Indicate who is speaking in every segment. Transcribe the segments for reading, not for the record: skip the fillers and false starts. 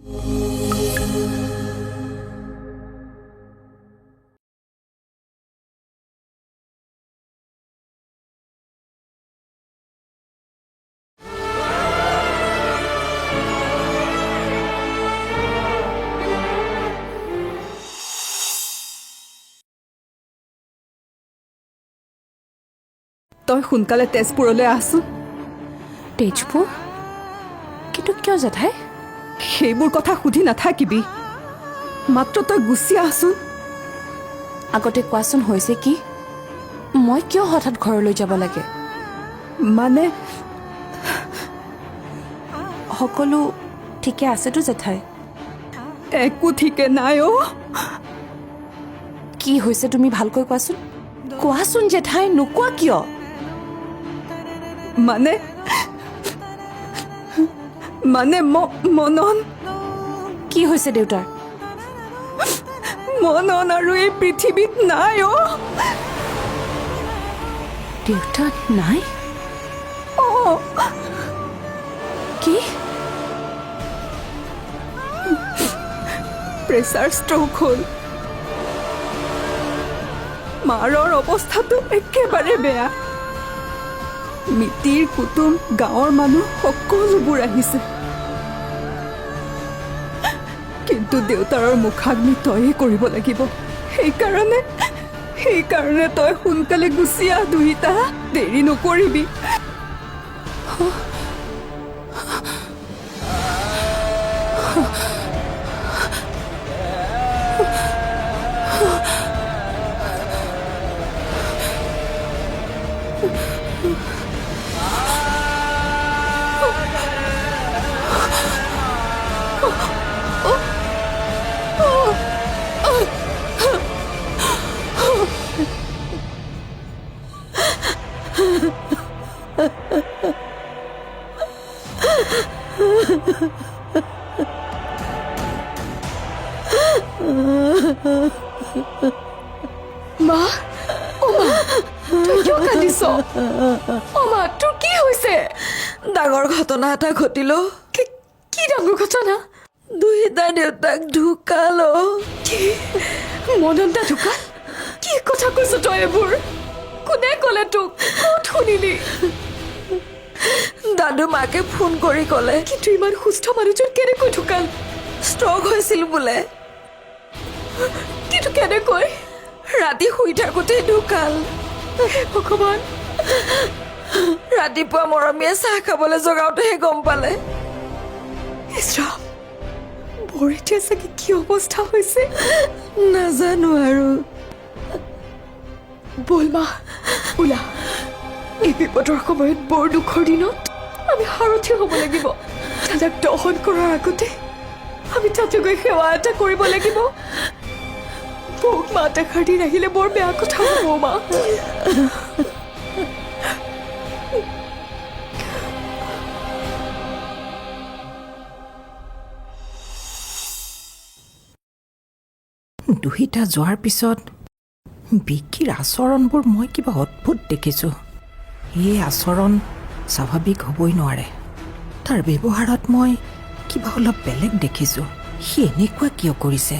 Speaker 1: তই সোনকালে তেজপুৰলৈ আহচোন।
Speaker 2: তেজপুৰ? কিন্তু কিয় জেঠাই?
Speaker 1: সেইবোৰ কথা সুধি নাথাকিবি, মাত্ৰ তই গুচি আহচোন।
Speaker 2: আগতে কোৱাচোন হৈছে কি? মই কিয় হঠাৎ ঘৰলৈ যাব লাগে?
Speaker 1: মানে
Speaker 2: সকলো ঠিকে আছেতো জেঠাই?
Speaker 1: একো ঠিকে নাই অ'।
Speaker 2: কি হৈছে তুমি ভালকৈ কোৱাচোন। কোৱাচোন জেঠাই, নোকোৱা কিয়?
Speaker 1: মানে মানে মনন।
Speaker 2: কি হৈছে দেউতাৰ?
Speaker 1: মনন আৰু এই পৃথিৱীত নাই অ'।
Speaker 2: দেউতা নাই?
Speaker 1: অ',
Speaker 2: কি?
Speaker 1: প্ৰেছাৰ ষ্ট্ৰোক হ'ল। মাৰৰ অৱস্থাটো একেবাৰে বেয়া। মিতিৰ কুটুম গাঁৱৰ মানুহ সকলোবোৰ আহিছে, কিন্তু দেউতাৰৰ মুখাগ্নি তয়ে কৰিব লাগিব। সেইকাৰণে তই সোনকালে গুচি আহ দুহিতা, দেৰি নকৰিবি।
Speaker 2: মা, অ মা, তই কিয় কান্দিছ? অ মা, তোৰ কি হৈছে?
Speaker 3: ডাঙৰ ঘটনা এটা ঘটিলো।
Speaker 2: কি ডাঙৰ ঘটনা?
Speaker 3: দুহিতা দেউতাক ঢুকাল।
Speaker 2: কি? মদনদা ঢুকাল? কি কথা কৈছ তই এইবোৰ? কোনে ক'লে তোক? ক'ত শুনিলি?
Speaker 3: দাদু মাকে ফোন কৰি ক'লে
Speaker 2: কিন্তু ইমান সুস্থ মানুহজন কেনেকৈ ঢুকাল?
Speaker 3: ষ্ট্ৰক হৈছিল বোলে।
Speaker 2: কিন্তু কেনেকৈ?
Speaker 3: ৰাতি শুই থাকোঁতেই ঢুকাল।
Speaker 2: হে ভগৱান!
Speaker 3: ৰাতিপুৱা মৰমীয়ে চাহ খাবলৈ জগাওঁতেহে গম পালে।
Speaker 2: ইছ ৰাম, বৰ এতিয়া চাগে কি অৱস্থা হৈছে
Speaker 3: নাজানো আৰু।
Speaker 2: বল মা, ওলা। এই বিপদৰ সময়ত বৰ দুখৰ দিনত আমি সাৰথি হ'ব লাগিব। দাদাক দহন কৰাৰ আগতে আমি তাতে গৈ সেৱা এটা কৰিব লাগিব। বৌক মাত এষাৰ দি নাহিলে বৰ বেয়া কথা হ'ব মা।
Speaker 4: দুহিতা যোৱাৰ পিছত বিকিৰ আচৰণবোৰ মই কিবা অদ্ভুত দেখিছোঁ। এই আচৰণ স্বাভাৱিক হ'বই নোৱাৰে। তাৰ ব্যৱহাৰত মই কিবা অলপ বেলেগ দেখিছোঁ। সি এনেকুৱা কিয় কৰিছে?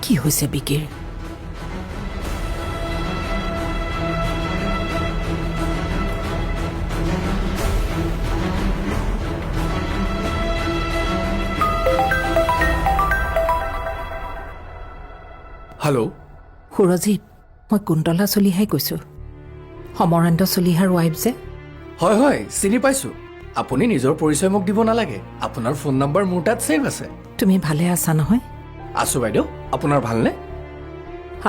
Speaker 4: কি হৈছে বিকিৰ?
Speaker 5: হেল্ল',
Speaker 4: সুৰজিত, মই কুন্তলা চলিহাই কৈছোঁ। সমৰেন্দ্ৰ চলিহাৰ ৱাইফ যে।
Speaker 5: হয় হয়, চিনি পাইছোঁ। আপুনি নিজৰ পৰিচয় মোক দিব নালাগে। আপোনাৰ ফোন নম্বৰ মোৰ তাত ছেভ আছে।
Speaker 4: তুমি ভালে আছা নহয়?
Speaker 5: আছোঁ বাইদেউ, আপোনাৰ ভালনে?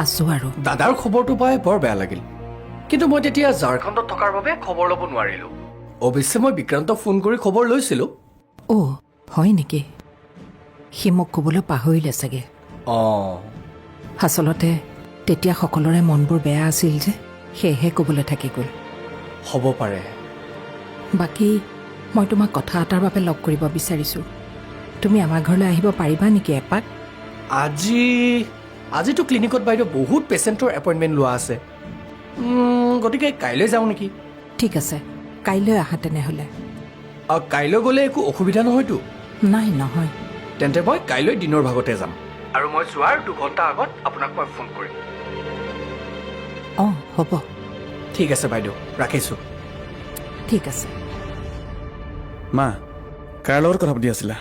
Speaker 4: আছোঁ আৰু।
Speaker 5: দাদাৰ খবৰটো পাই বৰ বেয়া লাগিল, কিন্তু মই তেতিয়া ঝাৰখণ্ডত থকাৰ বাবে খবৰ ল'ব নোৱাৰিলোঁ। অৱশ্যে মই বিক্ৰান্তক ফোন কৰি খবৰ লৈছিলোঁ।
Speaker 4: অ' হয় নেকি? সি মোক ক'বলৈ পাহৰিলে চাগে।
Speaker 5: অঁ,
Speaker 4: আচলতে তেতিয়া সকলোৰে মনবোৰ বেয়া আছিল যে, সেয়েহে ক'বলৈ থাকি গ'ল।
Speaker 5: হ'ব পাৰে।
Speaker 4: বাকী মই তোমাক কথা এটাৰ বাবে লগ কৰিব বিচাৰিছোঁ। তুমি আমাৰ ঘৰলৈ আহিব পাৰিবা নেকি এপাক?
Speaker 5: আজিতো ক্লিনিকত বাইদেউ বহুত পেচেণ্টৰ এপইণ্টমেণ্ট লোৱা আছে। গতিকে কাইলৈ যাওঁ নেকি?
Speaker 4: ঠিক আছে, কাইলৈ আহা তেনেহ'লে।
Speaker 5: কাইলৈ গ'লে একো অসুবিধা নহয়তো?
Speaker 4: নাই নহয়।
Speaker 5: তেন্তে মই কাইলৈ দিনৰ ভাগতে যাম আৰু মই যোৱাৰ 2 ঘণ্টা আগত আপোনাক মই ফোন কৰিম
Speaker 4: অঁ হ'ব
Speaker 5: ঠিক আছে বাইদেউ ৰাখিছোঁ
Speaker 4: ঠিক আছে
Speaker 6: মা কাৰ লগত কথা পাতি আছিলা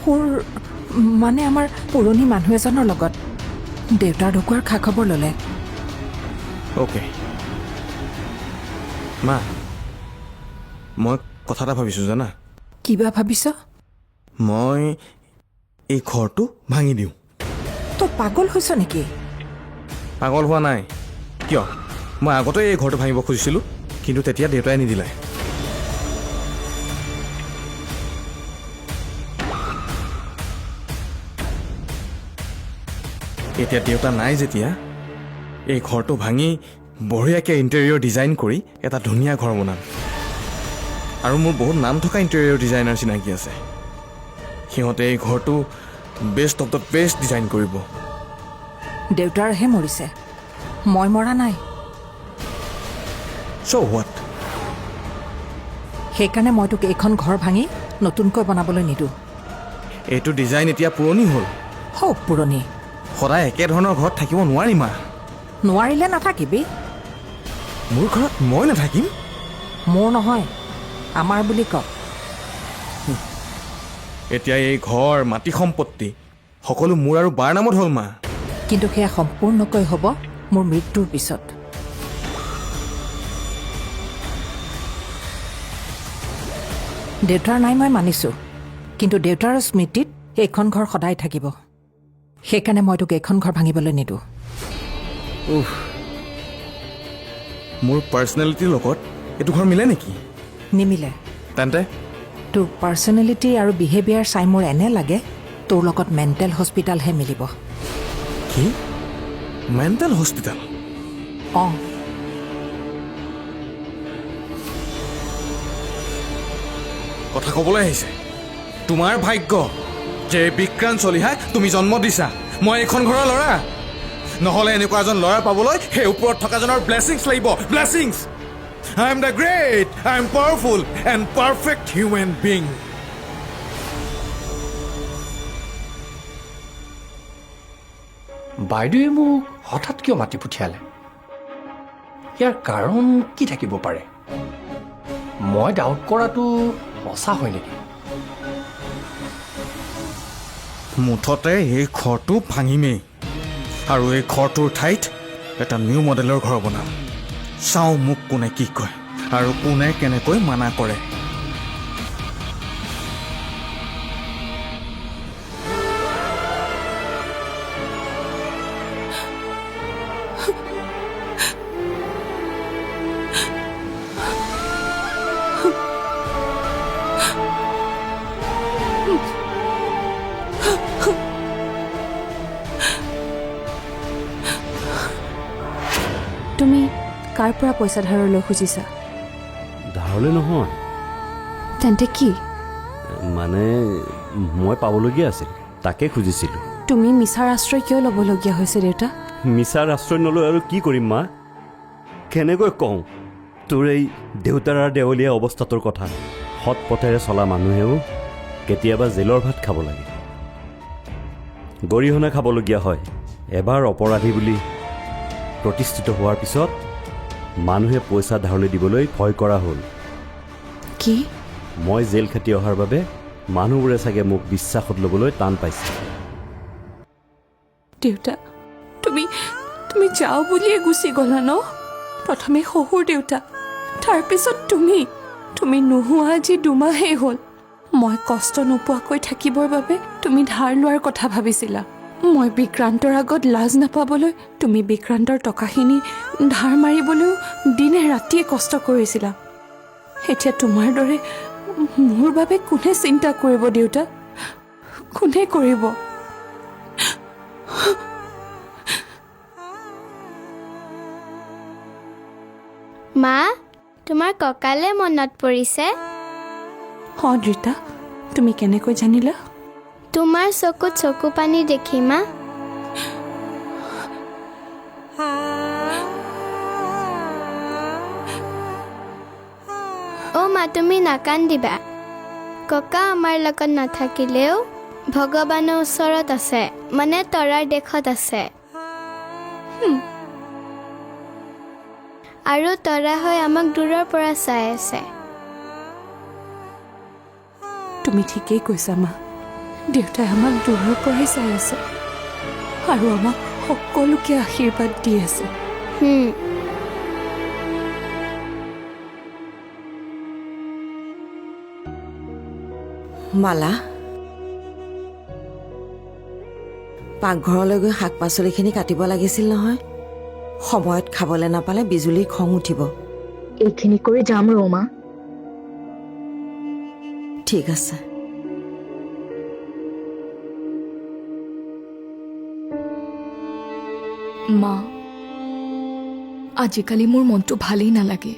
Speaker 4: সুৰ মানে আমাৰ পুৰণি মানুহ এজনৰ লগত দেউতাৰ ঢুকুৱাৰ খা খবৰ ল'লে
Speaker 6: অ'কে মা মই কথা এটা ভাবিছোঁ জানা
Speaker 4: কিবা ভাবিছ
Speaker 6: মই এই ঘৰটো ভাঙি দিওঁ
Speaker 4: তই পাগল হৈছ নেকি
Speaker 6: পাগল হোৱা নাই কিয় মই আগতে এই ঘৰটো ভাঙিব খুজিছিলোঁ কিন্তু তেতিয়া দেউতাই নিদিলে এতিয়া দেউতা নাই যেতিয়া এই ঘৰটো ভাঙি বঢ়িয়াকৈ ইণ্টেৰিয়ৰ ডিজাইন কৰি এটা ধুনীয়া ঘৰ বনাম আৰু মোৰ বহুত নাম থকা ইণ্টেৰিয়ৰ ডিজাইনাৰ চিনাকি আছে সিহঁতে এই ঘৰটো best of the best design কৰিব
Speaker 4: দেউতাৰহে মৰিছে মই মৰা নাই
Speaker 6: চ' হোৱাট
Speaker 4: সেইকাৰণে মই তোক এইখন ঘৰ ভাঙি নতুনকৈ বনাবলৈ নিদিওঁ
Speaker 6: এইটো ডিজাইন এতিয়া পুৰণি হ'ল
Speaker 4: হওক পুৰণি
Speaker 6: সদায় একেধৰণৰ ঘৰত থাকিব নোৱাৰি মা
Speaker 4: নোৱাৰিলে নাথাকিবি
Speaker 6: মোৰ ঘৰত মই নাথাকিম
Speaker 4: মোৰ নহয় আমাৰ বুলি ক
Speaker 6: এতিয়া এই ঘৰ মাটি সম্পত্তি সকলো মোৰ আৰু বাৰ নামত হ'ল মা
Speaker 4: কিন্তু সেয়া সম্পূৰ্ণকৈ হ'ব মোৰ মৃত্যুৰ পিছত দেউতাৰ নাই মই মানিছোঁ কিন্তু দেউতাৰ স্মৃতিত এইখন ঘৰ সদায় থাকিব সেইকাৰণে মই তোক এইখন ঘৰ ভাঙিবলৈ নিদিওঁ
Speaker 6: মোৰ পাৰ্চনেলিটিৰ লগত এইটো ঘৰ মিলে নেকি
Speaker 4: নিমিলে
Speaker 6: তেন্তে
Speaker 4: তোৰ পাৰ্চনেলিটি আৰু বিহেভিয়াৰ চাই মোৰ এনে লাগে তোৰ লগত মেণ্টেল হস্পিটেলহে মিলিব
Speaker 6: কি মেণ্টেল হস্পিটেল
Speaker 4: অঁ
Speaker 6: কথা ক'বলৈ আহিছে তোমাৰ ভাগ্য যে বিক্ৰান্ত চলিহাক তুমি জন্ম দিছা মই এইখন ঘৰৰ ল'ৰা নহ'লে এনেকুৱা এজন ল'ৰা পাবলৈ সেই ওপৰত থকাজনৰ ব্লেছিংছ লাগিব blessings I am the great I am powerful and perfect human being
Speaker 5: বাইদেৱে মোক হঠাৎ কিয় মাতি পঠিয়ালে ইয়াৰ কাৰণ কি থাকিব পাৰে মই ডাউট কৰাটো সঁচা হয় নেকি
Speaker 6: মুঠতে এই ঘৰটো ভাঙিমেই আৰু এই ঘৰটোৰ ঠাইত এটা নিউ মডেলৰ ঘৰ বনাম চাওঁ মোক কোনে কি কয় আৰু কোনে কেনেকৈ মানা কৰে
Speaker 2: তুমি কাৰ পৰা পইচা ধাৰলৈ খুজিছা
Speaker 7: ধাৰলৈ নহয়
Speaker 2: তেন্তে কি
Speaker 7: মানে মই পাবলগীয়া আছিল তাকে খুজিছিলোঁ
Speaker 2: তুমি মিছাৰ আশ্ৰয় কিয় ল'বলগীয়া হৈছে দেউতা
Speaker 7: মিছাৰ আশ্ৰয় নলৈ আৰু কি কৰিম মা কেনেকৈ কওঁ তোৰ এই দেউতাৰ আৰু দেৱলীয়া অৱস্থাটোৰ কথা সৎ পথেৰে চলা মানুহেও কেতিয়াবা জেলৰ ভাত খাব লাগে গৰিহণা খাবলগীয়া হয় এবাৰ অপৰাধী বুলি প্ৰতিষ্ঠিত হোৱাৰ পিছত মানুহে পইচা ধাৰলৈ দিবলৈ ভয় কৰা হ'ল
Speaker 2: কি
Speaker 7: মই জেল খাটি অহাৰ বাবে মানুহবোৰে চাগে মোক বিশ্বাসত ল'বলৈ টান পাইছে
Speaker 2: দেউতা তুমি তুমি যাওঁ বুলিয়ে গুচি গ'লা ন প্ৰথমে শহুৰ দেউতা তাৰপিছত তুমি নোহোৱা আজি 2 মাহেই হ'ল মই কষ্ট নোপোৱাকৈ থাকিবৰ বাবে তুমি ধাৰ লোৱাৰ কথা ভাবিছিলা মই বিক্ৰান্তৰ আগত লাজ নাপাবলৈ তুমি বিক্ৰান্তৰ টকাখিনি ধাৰ মাৰিবলৈও দিনে ৰাতিয়ে কষ্ট কৰিছিলা এতিয়া তোমাৰ দৰে মোৰ বাবে কোনে চিন্তা কৰিব দেউতা কোনে কৰিব
Speaker 8: মা তোমাৰ ককালে মনত পৰিছে
Speaker 2: অঁ ৰীতা তুমি কেনেকৈ জানিলা
Speaker 8: তোমাৰ চকুত চকু পানী দেখি মা অ' মা তুমি নাকান্দিবা ককা আমাৰ লগত নাথাকিলেও ভগৱানৰ ওচৰত আছে, মানে তৰাৰ দেশত আছে। আৰু তৰা হৈ আমাক দূৰৰ পৰা চাই আছে।
Speaker 2: তুমি ঠিকেই কৈছা মা। দেউতাই আমাক দূৰৰ পৰাই চাই আছে আৰু আমাক সকলোকে আশীৰ্বাদ দি আছে।
Speaker 3: মালা, পাকঘৰলৈ গৈ শাক পাচলিখিনি কাটিব লাগিছিল নহয়। সময়ত খাবলৈ নাপালে বিজুলীৰ খং উঠিব।
Speaker 2: এইখিনি কৰি যাম ৰমা।
Speaker 3: ঠিক আছে।
Speaker 2: মা, আজিকালি মোৰ মনটো ভালেই নালাগে।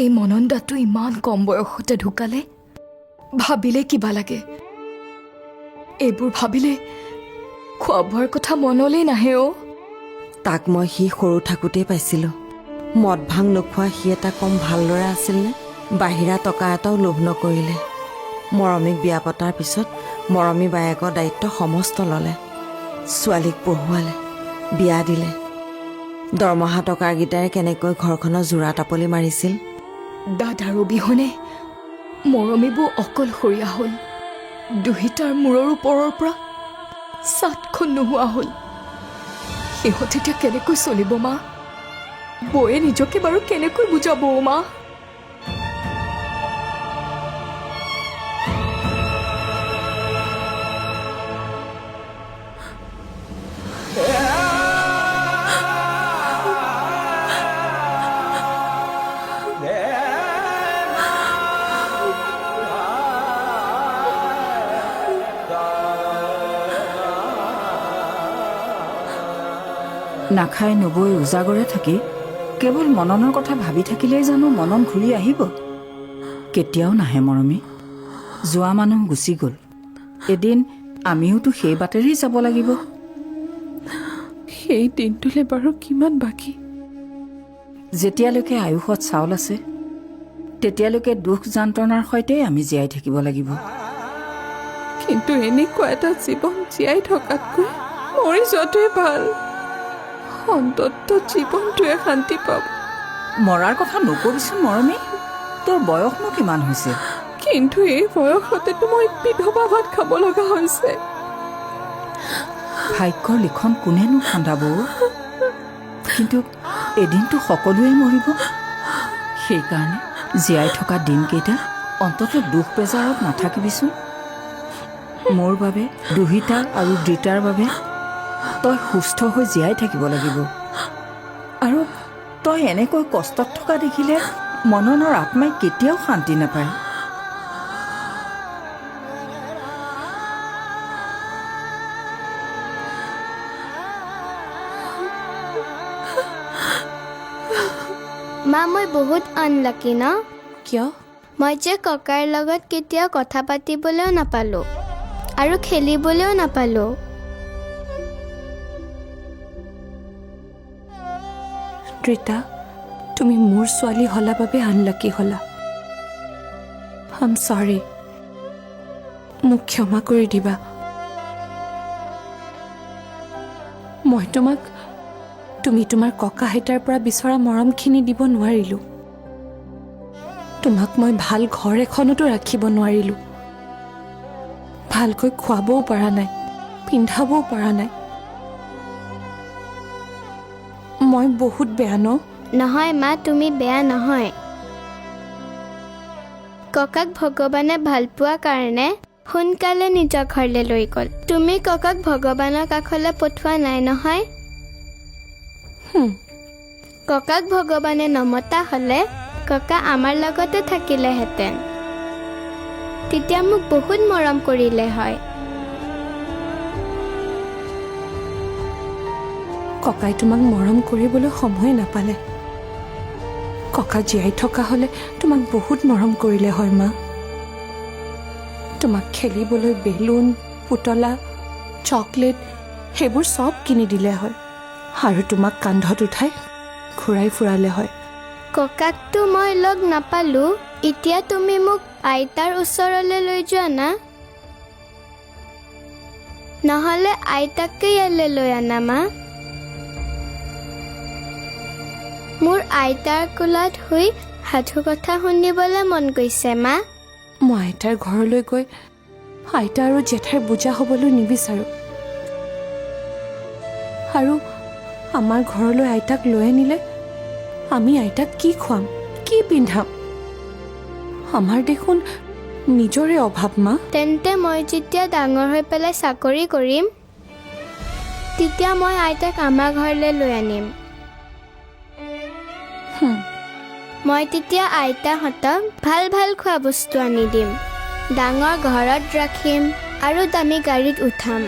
Speaker 2: এই মনন্দাটো ইমান কম বয়সতে ঢুকালে, ভাবিলে কিবা লাগে। এইবোৰ ভাবিলে খোৱা বোৱাৰ কথা মনলৈ নাহে অ'।
Speaker 3: তাক মই সি সৰু থাকোঁতেই পাইছিলোঁ। মদ ভাং নোখোৱা সি এটা কম ভাল ল'ৰা আছিলনে? বাহিৰা টকা এটাও লোভ নকৰিলে। মৰমীক বিয়া পতাৰ পিছত মৰমী বায়েকৰ দায়িত্ব সমস্ত ল'লে। ছোৱালীক পঢ়ুৱালে, বিয়া দিলে। দৰমহা টকাৰকেইটাৰে কেনেকৈ ঘৰখনৰ জোৰা টাপলি মাৰিছিল।
Speaker 2: দাদাৰ অবিহনে মৰমীবোৰ অকলশৰীয়া হ'ল। দুহিতাৰ মূৰৰ ওপৰৰ পৰা ছাটখন নোহোৱা হ'ল। সিহঁত এতিয়া কেনেকৈ চলিব মা? বৌয়ে নিজকে বাৰু কেনেকৈ বুজাব মা?
Speaker 4: নাখাই নবৈ উজাগৰে থাকি কেৱল মননৰ কথা ভাবি থাকিলেই জানো মনন ঘূৰি আহিব? কেতিয়াও নাহে মৰমী। যোৱা মানুহ গুচি গ'ল। এদিন আমিওতো সেই বাটেৰেই যাব লাগিব।
Speaker 2: সেই দিনটোলৈ বাৰু কিমান বাকী?
Speaker 4: যেতিয়ালৈকে আয়ুষত চাউল আছে তেতিয়ালৈকে দুখ যন্ত্ৰণাৰ সৈতে আমি জীয়াই থাকিব লাগিব।
Speaker 2: কিন্তু এনেকুৱা এটা জীৱন জীয়াই থকাতকৈ মৰি যোৱাটোৱে ভাল। অন্তত জীৱনটোৱে শান্তি পাব।
Speaker 4: মৰাৰ কথা নকবিচোন মৰমী। তোৰ বয়সনো কিমান হৈছে?
Speaker 2: কিন্তু এই বয়সতেতো মই বিধৱা ভাত খাব লগা হৈছে।
Speaker 4: ভাগ্যৰ লিখন কোনেনো খন্দাব? কিন্তু এদিনটো সকলোৱে মৰিব। সেইকাৰণে জীয়াই থকা দিনকেইটা অন্তত দুখ বেজাৰত নাথাকিবিচোন। মোৰ বাবে, দুহিতা আৰু দ্ৰিতাৰ বাবে তই সুস্থ হৈ জীয়াই থাকিব লাগিব। আৰু তই এনেকৈ কষ্টত থকা দেখিলে মননৰ আত্মাই কেতিয়াও শান্তি নাপায়।
Speaker 8: মা, মই বহুত আনলাকি ন?
Speaker 2: কিয়?
Speaker 8: মই যে ককাৰ লগত কেতিয়াও কথা পাতিবলৈও নাপালোঁ আৰু খেলিবলৈও নাপালোঁ।
Speaker 2: ৰীতা, তুমি মোৰ ছোৱালী হলা বাবে আনলাকি হলা। আম চৰি। মোক ক্ষমা কৰি দিবা। মই তোমাক তুমি তোমাৰ ককা আইতাৰ পৰা বিচৰা মৰমখিনি দিব নোৱাৰিলোঁ। তোমাক মই ভাল ঘৰ এখনতো ৰাখিব নোৱাৰিলোঁ। ভালকৈ খুৱাবও পৰা নাই, পিন্ধাবও পৰা নাই। মই বহুত বেয়া ন?
Speaker 8: নহয় মা, তুমি বেয়া নহয়। ককাক ভগৱানে ভাল পোৱা কাৰণে সোনকালে নিজৰ ঘৰলৈ লৈ গ'ল। তুমি ককাক ভগৱানৰ কাষলৈ পঠোৱা নাই নহয়। ককাক ভগৱানে নমতা হ'লে ককা আমাৰ লগতে থাকিলেহেঁতেন। তেতিয়া মোক বহুত মৰম কৰিলে হয়।
Speaker 2: ককাই তোমাক মৰম কৰিবলৈ সময় নাপালে। ককা জীয়াই থকা হ'লে তোমাক বহুত মৰম কৰিলে হয় মা। তোমাক খেলিবলৈ বেলুন, পুতলা, চকলেট সেইবোৰ চব কিনি দিলে হয় আৰু তোমাক কান্ধত উঠাই ঘূৰাই ফুৰালে হয়।
Speaker 8: ককাকতো মই লগ নাপালোঁ। এতিয়া তুমি মোক আইতাৰ ওচৰলৈ লৈ যোৱা না নহ'লে আইতাকে ইয়ালৈ লৈ আনা মা মোৰ আইতাৰ কোলাত শুই সাধু কথা শুনিবলৈ মন গৈছে মা
Speaker 2: মই আইতাৰ ঘৰলৈ গৈ আইতা আৰু জেঠাইৰ বুজা হ'বলৈ নিবিচাৰোঁ আৰু আমাৰ ঘৰলৈ আইতাক লৈ আনিলে আমি আইতাক কি খুৱাম কি পিন্ধাম আমাৰ দেখোন নিজৰে অভাৱ মা
Speaker 8: তেন্তে মই যেতিয়া ডাঙৰ হৈ পেলাই চাকৰি কৰিম তেতিয়া মই আইতাক আমাৰ ঘৰলৈ লৈ আনিম মই তেতিয়া আইতাহঁতক ভাল ভাল খোৱা বস্তু আনি দিম ডাঙৰ ঘৰত ৰাখিম আৰু দামী গাড়ীত উঠাম